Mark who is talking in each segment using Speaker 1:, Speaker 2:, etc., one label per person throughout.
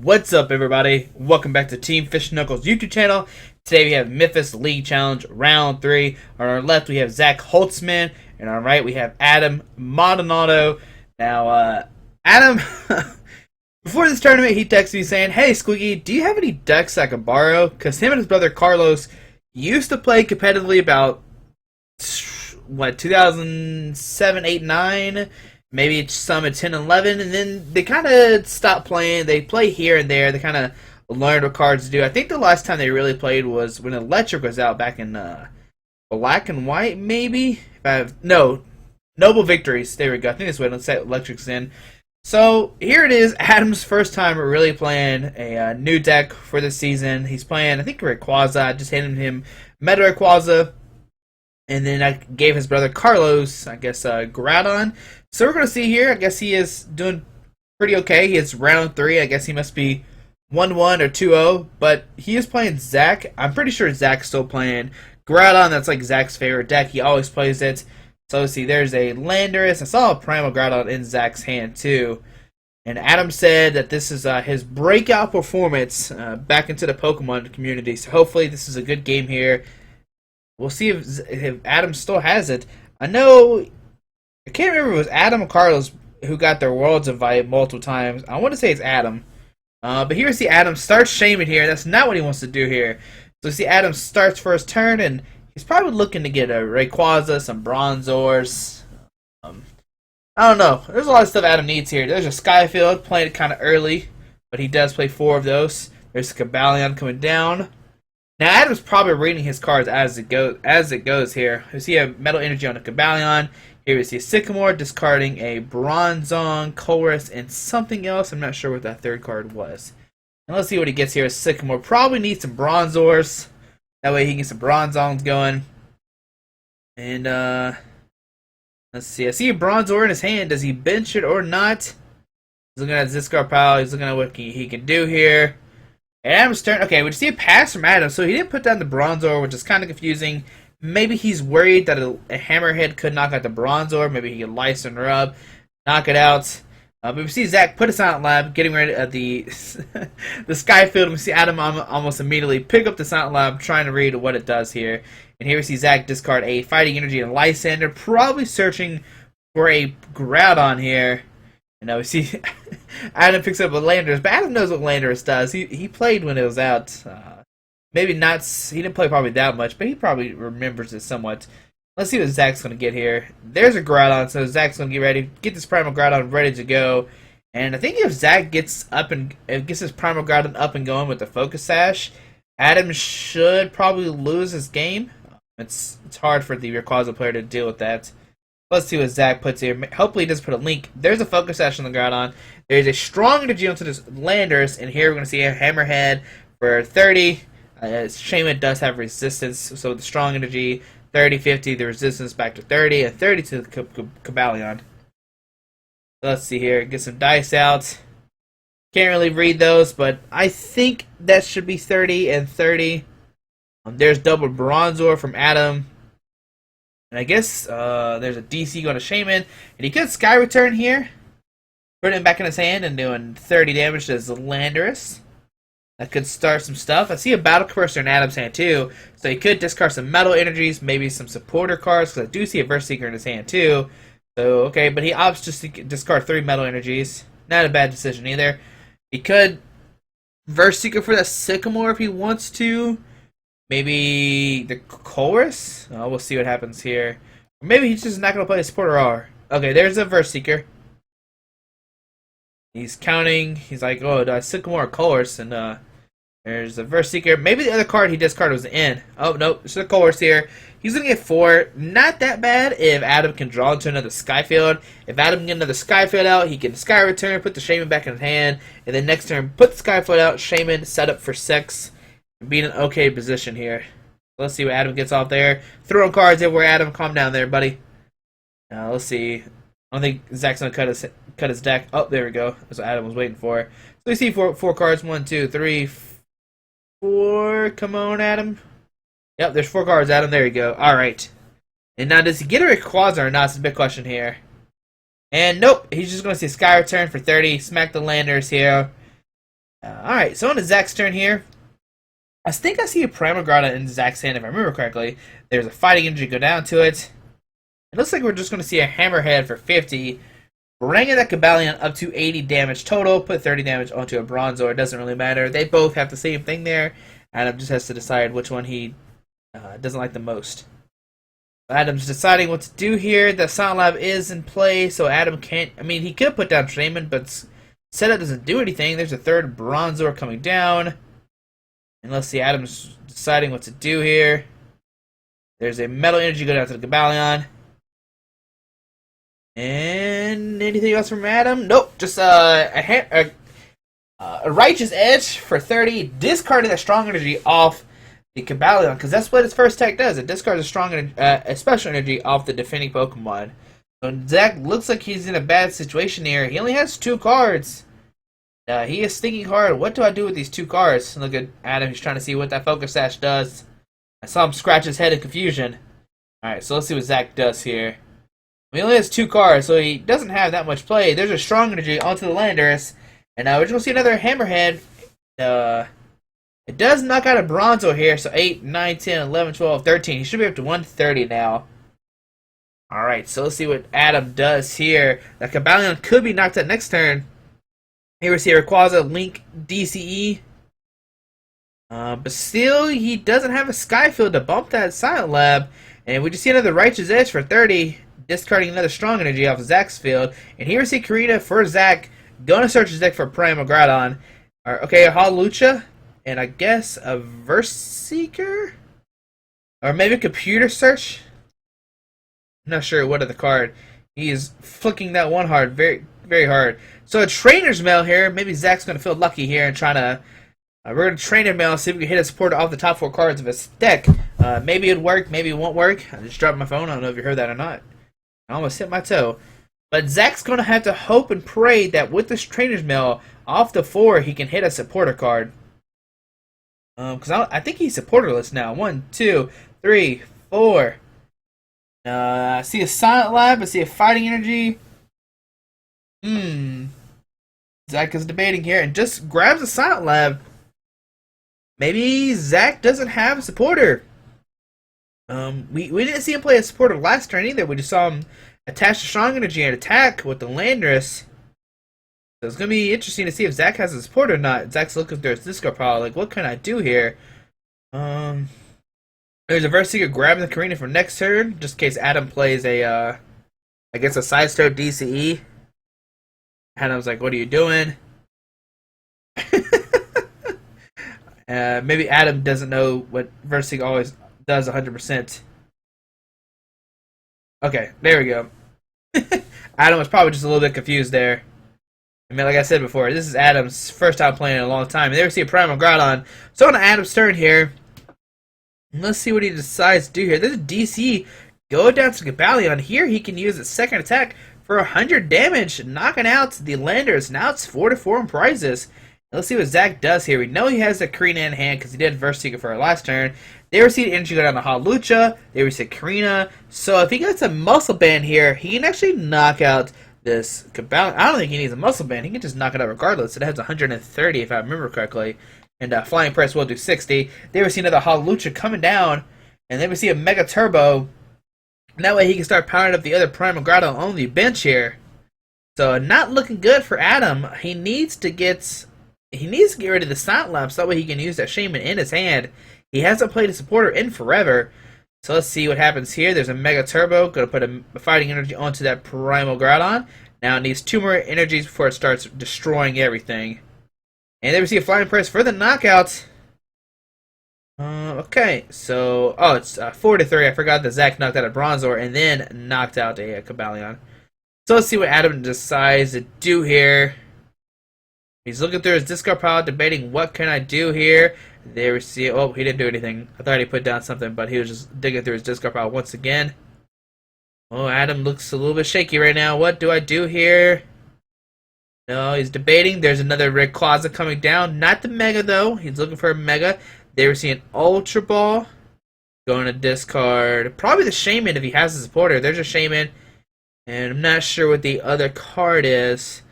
Speaker 1: What's up, everybody? Welcome back to Team Fish Knuckles YouTube channel. Today we have Memphis League Challenge Round 3. On our left we have Zach Holtzman, and on our right we have Adam Maldonado. Now, Adam, before this tournament, he texted me saying, "Hey, Squeaky, do you have any decks I could borrow?" Because him and his brother Carlos used to play competitively about, 2007, 8, 9? Maybe some at 10, 11, and then they kind of stopped playing. They play here and there. They kind of learned what cards to do. I think the last time they really played was when Electric was out back in Black and White, maybe? No, Noble Victories. There we go. I think that's what Electric's in. So here it is, Adam's first time really playing a new deck for this season. He's playing, I think, Rayquaza. I just handed him Meta Rayquaza. And then I gave his brother Carlos, I guess, Groudon. So we're going to see here. I guess he is doing pretty okay. He is round 3. I guess he must be 1-1 or 2-0. But he is playing Zach. I'm pretty sure Zach's still playing Groudon. That's like Zach's favorite deck. He always plays it. So let's see. There's a Landorus. I saw a Primal Groudon in Zach's hand too. And Adam said that this is his breakout performance back into the Pokemon community. So hopefully this is a good game here. We'll see if Adam still has it. I know, I can't remember if it was Adam or Carlos who got their Worlds invite multiple times. I want to say it's Adam. But here we see Adam starts shaming here. That's not what he wants to do here. So we see Adam starts for his turn, and he's probably looking to get a Rayquaza, some Bronzors. I don't know. There's a lot of stuff Adam needs here. There's a Skyfield, playing it kind of early, but he does play 4 of those. There's a Cobalion coming down. Now Adam's probably reading his cards as it goes here. We see a Metal Energy on a Cobalion. Here we see a Sycamore discarding a Bronzong, Chorus, and something else. I'm not sure what that third card was. Now let's see what he gets here. Sycamore probably needs some Bronzors. That way he can get some Bronzongs going. And let's see. I see a Bronzor in his hand. Does he bench it or not? He's looking at his discard pile. He's looking at what he can do here. And Adam's turn. Okay, we see a pass from Adam, so he didn't put down the Bronzor, which is kind of confusing. Maybe he's worried that a Hammerhead could knock out the Bronzor. Maybe he could Lice and Rub, knock it out. But we see Zach put a Silent Lab, getting ready at the the Skyfield. And we see Adam almost immediately pick up the Silent Lab, trying to read what it does here. And here we see Zach discard a Fighting Energy and Lysander, probably searching for a Groudon here. And now we see Adam picks up a Landorus, but Adam knows what Landorus does. He played when it was out. Maybe not. He didn't play probably that much, but he probably remembers it somewhat. Let's see what Zach's going to get here. There's a Groudon, so Zach's going to get ready, get this Primal Groudon ready to go. And I think if Zach gets his Primal Groudon up and going with the Focus Sash, Adam should probably lose his game. It's hard for the Rayquaza player to deal with that. Let's see what Zach puts here. Hopefully he doesn't put a link. There's a Focus Sash on the Groudon. There's a Strong Energy onto this Landorus, and here we're going to see a Hammerhead for 30. Shaman does have resistance, so the Strong Energy, 30, 50, the resistance back to 30, and 30 to the Cobalion. So let's see here. Get some dice out. Can't really read those, but I think that should be 30 and 30. There's double Bronzor from Adam. And I guess there's a DC going to Shaman. And he could Sky Return here. Putting it back in his hand and doing 30 damage to his Landorus. That could start some stuff. I see a Battle Cursor in Adam's hand too. So he could discard some Metal Energies, maybe some Supporter cards. Because I do see a Verse Seeker in his hand too. So, okay, but he opts just to discard 3 Metal Energies. Not a bad decision either. He could Verse Seeker for the Sycamore if he wants to. Maybe the Chorus? Oh, we'll see what happens here. Or maybe he's just not going to play a Supporter R. Okay, there's a Verse Seeker. He's counting. He's like, oh, do I Sycamore or Chorus? And there's a Verse Seeker. Maybe the other card he discarded was the N. Oh, nope. There's a Chorus here. He's going to get 4. Not that bad if Adam can draw into another Skyfield. If Adam can get another Skyfield out, he can Sky Return, put the Shaman back in his hand, and then next turn, put the Skyfield out, Shaman, set up for 6. Be in an okay position here. Let's see what Adam gets off there. Throwing cards everywhere, Adam. Calm down there, buddy. Now, let's see. I don't think Zach's going to cut his deck. Oh, there we go. That's what Adam was waiting for. So we see four cards. 1, 2, 3, 4. Come on, Adam. Yep, there's 4 cards, Adam. There you go. All right. And now, does he get a Rayquaza or not? That's a big question here. And nope, he's just going to see Sky Return for 30. Smack the Landers here. Alright, so on to Zach's turn here. I think I see a Primal Groudon in Zach's hand if I remember correctly. There's a Fighting Energy go down to it. It looks like we're just going to see a Hammerhead for 50. Bringing that Cobalion up to 80 damage total. Put 30 damage onto a Bronzor. It doesn't really matter. They both have the same thing there. Adam just has to decide which one he doesn't like the most. Adam's deciding what to do here. The Silent Lab is in play, so Adam can't... I mean, he could put down Shaman, but setup doesn't do anything. There's a third Bronzor coming down. And let's see, Adam's deciding what to do here. There's a Metal Energy go down to the Cobalion. And anything else from Adam? Nope, just a Righteous Edge for 30, discarding that Strong Energy off the Cobalion, because that's what its first attack does. It discards a special energy off the defending Pokemon. So Zach looks like he's in a bad situation here. He only has 2 cards. He is thinking hard. What do I do with these 2 cards? Look at Adam. He's trying to see what that Focus Sash does. I saw him scratch his head in confusion. Alright, so let's see what Zach does here. He only has 2 cards, so he doesn't have that much play. There's a Strong Energy onto the Landorus. And we're just going to see another Hammerhead. It does knock out a Bronzor here, so 8, 9, 10, 11, 12, 13. He should be up to 130 now. Alright, so let's see what Adam does here. The Cobalion could be knocked out next turn. Here we see Rayquaza, Link, DCE. But still, he doesn't have a Skyfield to bump that Silent Lab. And we just see another Righteous Edge for 30, discarding another Strong Energy off of Zach's field. And here we see Karina for Zach, going to search his deck for Primal Groudon. Okay, a Hawlucha. And I guess a Verse Seeker? Or maybe a Computer Search? I'm not sure what of the card. He is flicking that one hard, very, very hard. So a Trainer's Mail here. Maybe Zach's going to feel lucky here and trying to... we're going to Trainer Mail, see if we can hit a supporter off the top 4 cards of his deck. Maybe it'd work, maybe it won't work. I just dropped my phone. I don't know if you heard that or not. I almost hit my toe. But Zach's going to have to hope and pray that with this Trainer's Mail, off the 4, he can hit a supporter card. Because I think he's supporterless now. 1, 2, 3, 4. I see a Silent Lab. I see a Fighting Energy. Zach is debating here and just grabs a Silent Lab. Maybe Zach doesn't have a supporter. We didn't see him play a supporter last turn either. We just saw him attach to Strong Energy and attack with the Landorus. So it's going to be interesting to see if Zach has a support or not. Zach's looking through his discard pile, like, what can I do here? There's a Verse Seeker grabbing the Karina for next turn, just in case Adam plays a, I guess a Sidestone DCE. Adam's like, what are you doing? Maybe Adam doesn't know what Verse Seeker always does 100%. Okay, there we go. Adam was probably just a little bit confused there. I mean, like I said before, this is Adam's first time playing in a long time. And there we see a Primal Groudon. So on Adam's turn here. Let's see what he decides to do here. This is DC. Go down to Cobalion. Here he can use his second attack for 100 damage, knocking out the Landers. Now it's 4-4 in prizes. Let's see what Zach does here. We know he has the Karina in hand because he did Verse Seeker for our last turn. There we see the energy go down to Hawlucha. There we see Karina. So if he gets a Muscle Band here, he can actually knock out this Cobalion. I don't think he needs a Muscle Band. He can just knock it out regardless. It has 130 if I remember correctly. And Flying Press will do 60. There we see another Hawlucha coming down. And then we see a Mega Turbo. And that way he can start powering up the other Primal Groudon on the bench here. So not looking good for Adam. He needs to get rid of the Silent Lab so that way he can use that Shaman in his hand. He hasn't played a supporter in forever. So let's see what happens here. There's a Mega Turbo. Going to put a Fighting Energy onto that Primal Groudon. Now it needs 2 more energies before it starts destroying everything. And there we see a Flying Press for the knockout. Okay, so... Oh, it's 4-3. I forgot that Zach knocked out a Bronzor and then knocked out a Cobalion. So let's see what Adam decides to do here. He's looking through his discard pile, debating what can I do here. There we see... Oh, he didn't do anything. I thought he put down something, but he was just digging through his discard pile once again. Oh, Adam looks a little bit shaky right now. What do I do here? No, he's debating. There's another Rayquaza coming down. Not the Mega, though. He's looking for a Mega. There we see an Ultra Ball. Going to discard. Probably the Shaman if he has a supporter. There's a Shaman. And I'm not sure what the other card is.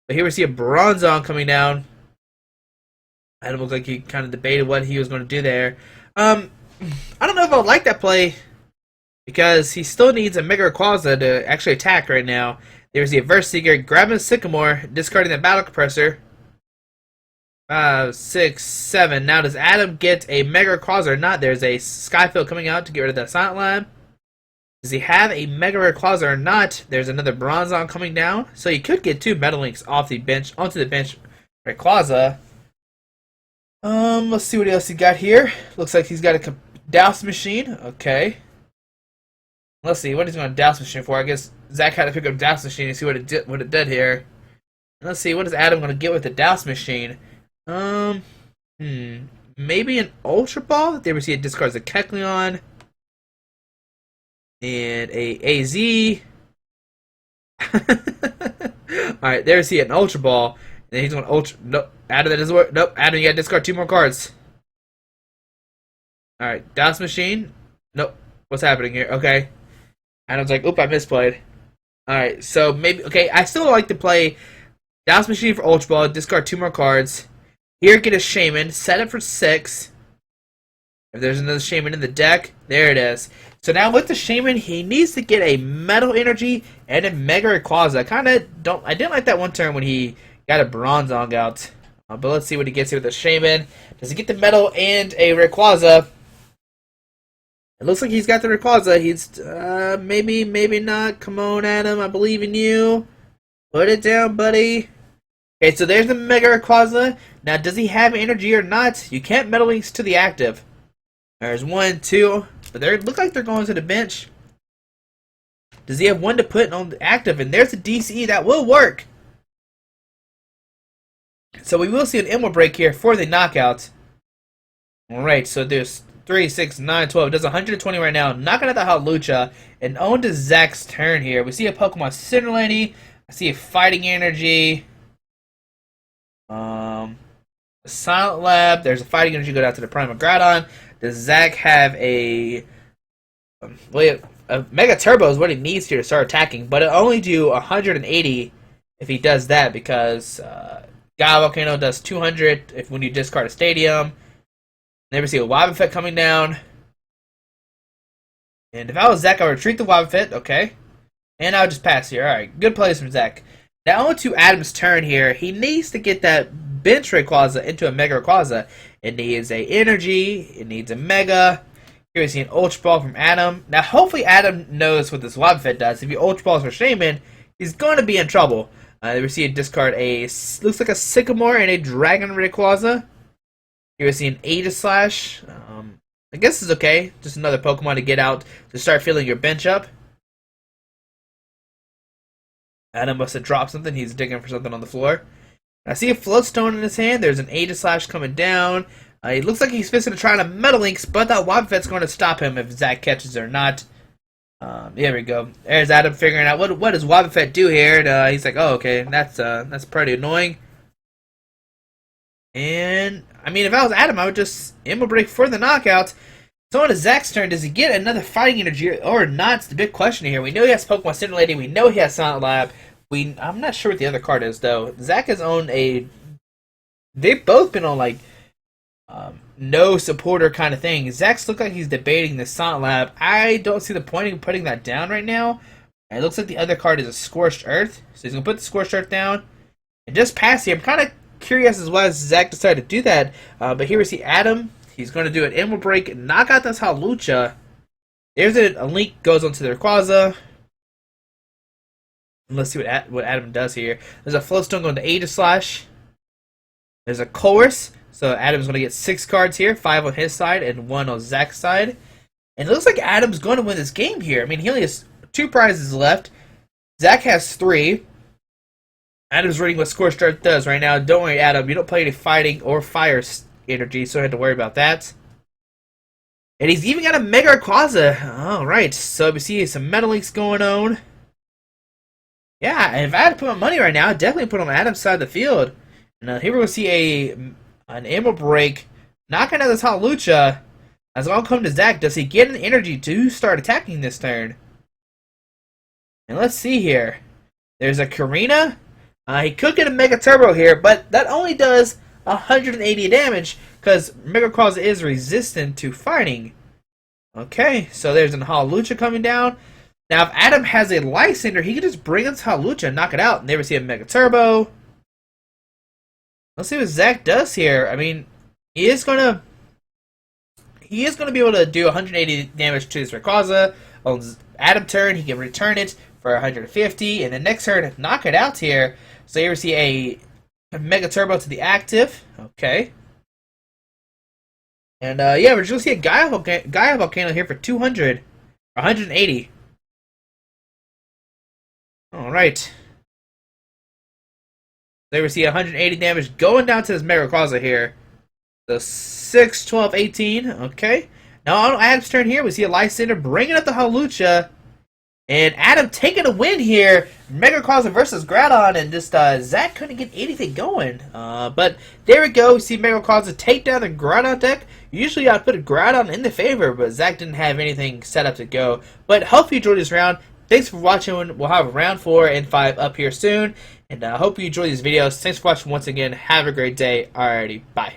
Speaker 1: But here we see a Bronzong coming down. Adam looked like he kind of debated what he was going to do there. I don't know if I would like that play because he still needs a Mega Rayquaza to actually attack right now. There's the Adverse Seeker, grabbing a Sycamore, discarding the Battle Compressor. 5, 6, 7. Now does Adam get a Mega Rayquaza or not? There's a Skyfield coming out to get rid of that Silent Lab. Does he have a Mega Rayquaza or not? There's another Bronzong coming down. So he could get 2 Metal Links off the bench onto the bench Rayquaza. Let's see what else he got here. Looks like he's got a Douse Machine. Okay. Let's see what he's going to Douse Machine for. I guess Zach had to pick up Douse Machine and see what it did here. And let's see, what is Adam going to get with the Douse Machine? Maybe an Ultra Ball. There we see it discards a Kecleon and a AZ. Alright, there we see an Ultra Ball. And then he's going Ultra. Nope, Adam, that doesn't work. Nope, Adam, you got to discard 2 more cards. Alright, Douse Machine. Nope, what's happening here? Okay. Adam's like, oop, I misplayed. Alright, so maybe, okay, I still like to play Douse Machine for Ultra Ball, discard 2 more cards. Here, get a Shaman, set it for 6. If there's another Shaman in the deck, there it is. So now with the Shaman, he needs to get a Metal Energy and a Mega Rayquaza. I didn't like that one turn when he got a Bronzong out. But let's see what he gets here with the Shaman. Does he get the Metal and a Rayquaza? It looks like he's got the Rayquaza. He's, maybe not. Come on, Adam, I believe in you. Put it down, buddy. Okay, so there's the Mega Rayquaza. Now, does he have energy or not? You can't Metal Links to the active. There's 1, 2. But they look like they're going to the bench. Does he have 1 to put on the active? And there's a DCE. That will work. So we will see an Emerald Break here for the knockout. Alright, so there's 3, 6, 9, 12. It does 120 right now. Knocking out the Hawlucha. And on to Zach's turn here. We see a Pokemon Center Lady. I see a Fighting Energy. Silent Lab. There's a Fighting Energy go down to the Primal Groudon. Does Zach have a Mega Turbo is what he needs here to start attacking, but it'll only do 180 if he does that because God Volcano does 200 when you discard a Stadium. Never see a Wobbuffet coming down. And if I was Zach, I would retreat the Wobbuffet. Okay. And I would just pass here. Alright, good plays from Zach. Now on to Adam's turn here. He needs to get that bench Rayquaza into a Mega Rayquaza. It needs a Energy. It needs a Mega. Here we see an Ultra Ball from Adam. Now hopefully Adam knows what this Wobbuffet does. If he Ultra Balls for Shaman, he's going to be in trouble. We see a discard looks like a Sycamore and a Dragon Rayquaza. Here we see an Aegislash. I guess it's okay. Just another Pokemon to get out to start filling your bench up. Adam must have dropped something. He's digging for something on the floor. I see a Floatstone in his hand. There's an Aegislash coming down. It looks like he's fixing to try to Metal Links, but that Wobbuffet's going to stop him if Zach catches it or not. There we go. There's Adam figuring out what does Wobbuffet do here. And, he's like, oh, okay, that's pretty annoying. And I mean, if I was Adam, I would just Emerald Break for the knockout. So on to Zach's turn. Does he get another Fighting Energy or not? It's the big question here. We know he has Pokemon Center Lady. We know he has Silent Lab. I'm not sure what the other card is though. Zach has owned they've both been on like no supporter kind of thing. Zach's look like he's debating the Silent Lab. I don't see the point in putting that down right now. It looks like the other card is a Scorched Earth. So he's gonna put the Scorched Earth down and just pass here. I'm kind of curious as why Zach decided to do that. But here we see Adam. He's going to do an Emerald Break, knock out this Hawlucha. There's a Link goes onto the Rayquaza. Let's see what Adam does here. There's a Floatstone going to Aegislash. There's a Coerce. So Adam's going to get 6 cards here. 5 on his side and 1 on Zach's side. And it looks like Adam's going to win this game here. I mean, he only has 2 prizes left. Zach has 3. Adam's reading what Scorched Earth does right now. Don't worry, Adam. You don't play any Fighting or Fire Energy, so I don't have to worry about that. And he's even got a Mega Rayquaza. Alright, so we see some Metal Links going on. Yeah, and if I had to put my money right now, I'd definitely put on Adam's side of the field. And here we're going to see an Emerald Break. Knocking out this Hawlucha. As I'll come to Zach, does he get an energy to start attacking this turn? And let's see here. There's a Karina. He could get a Mega Turbo here, but that only does 180 damage because Mega Rayquaza is resistant to fighting. Okay, so there's an Hawlucha coming down. Now, if Adam has a Light Cinder, he can just bring up Hawlucha and knock it out. Never see a Mega Turbo. Let's see what Zach does here. I mean, he is gonna be able to do 180 damage to this Rayquaza. On Adam turn, he can return it for 150, and the next turn, knock it out here. So you ever see a Mega Turbo to the active. Okay. And yeah, we're just gonna see a Gaia Volcano here for 200, 180. All right. There we see 180 damage going down to this Mega Rayquaza here. So 6, 12, 18. Okay. Now on Adam's turn here, we see a Light Cinder bringing up the Hawlucha. And Adam taking a win here. Mega Rayquaza versus Groudon. And just Zach couldn't get anything going. But there we go. We see Mega Rayquaza take down the Groudon deck. Usually I'd put a Groudon in the favor, but Zach didn't have anything set up to go. But hope you enjoyed this round. Thanks for watching. We'll have round 4 and 5 up here soon. And I hope you enjoy these videos. Thanks for watching once again. Have a great day. Alrighty, bye.